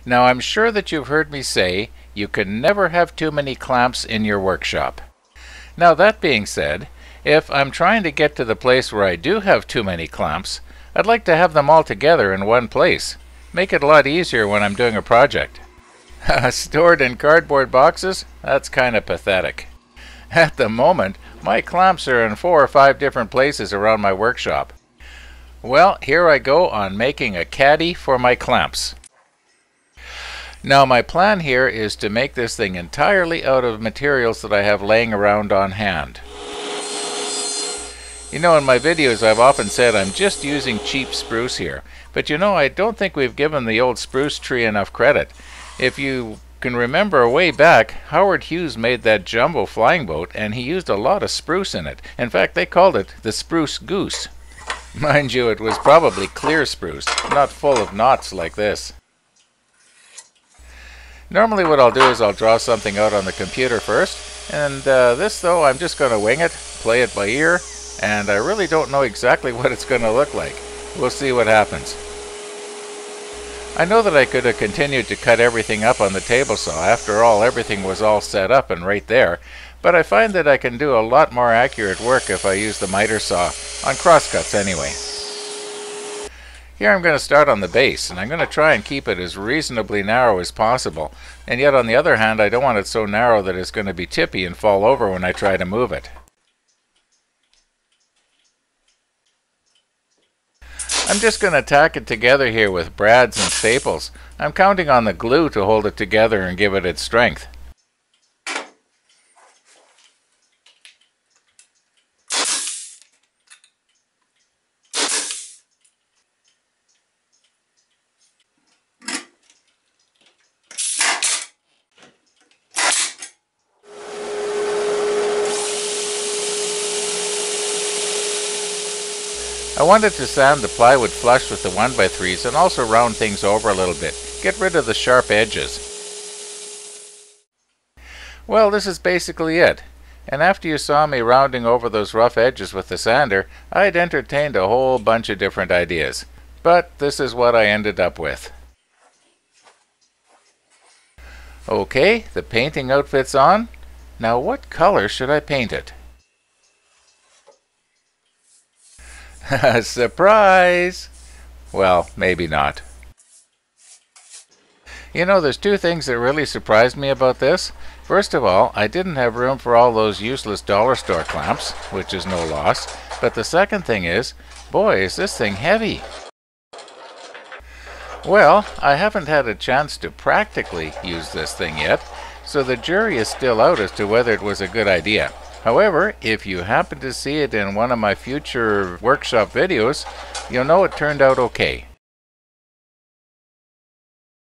Now I'm sure that you've heard me say you can never have too many clamps in your workshop. Now that being said, if I'm trying to get to the place where I do have too many clamps, I'd like to have them all together in one place. Make it a lot easier when I'm doing a project. Stored in cardboard boxes? That's kind of pathetic. At the moment, my clamps are in 4 or 5 different places around my workshop. Well, here I go on making a caddy for my clamps. Now my plan here is to make this thing entirely out of materials that I have laying around on hand. You know, in my videos I've often said I'm just using cheap spruce here, but you know, I don't think we've given the old spruce tree enough credit. If you can remember way back, Howard Hughes made that jumbo flying boat and he used a lot of spruce in it. In fact, they called it the spruce goose. Mind you, it was probably clear spruce, not full of knots like this. Normally what I'll do is I'll draw something out on the computer first, and this though, I'm just going to wing it, play it by ear, and I really don't know exactly what it's going to look like. We'll see what happens. I know that I could have continued to cut everything up on the table saw. After all, everything was all set up and right there. But I find that I can do a lot more accurate work if I use the miter saw, on crosscuts anyway. Here I'm going to start on the base, and I'm going to try and keep it as reasonably narrow as possible. And yet on the other hand, I don't want it so narrow that it's going to be tippy and fall over when I try to move it. I'm just going to tack it together here with brads and staples. I'm counting on the glue to hold it together and give it its strength. I wanted to sand the plywood flush with the 1x3s and also round things over a little bit. Get rid of the sharp edges. Well, this is basically it. And after you saw me rounding over those rough edges with the sander, I'd entertained a whole bunch of different ideas. But this is what I ended up with. Okay, the painting outfit's on. Now what color should I paint it? Surprise! Well, maybe not. You know, there's 2 things that really surprised me about this. First of all, I didn't have room for all those useless dollar store clamps, which is no loss. But the second thing is, boy, is this thing heavy. Well, I haven't had a chance to practically use this thing yet, so the jury is still out as to whether it was a good idea. However, if you happen to see it in one of my future workshop videos, you'll know it turned out okay.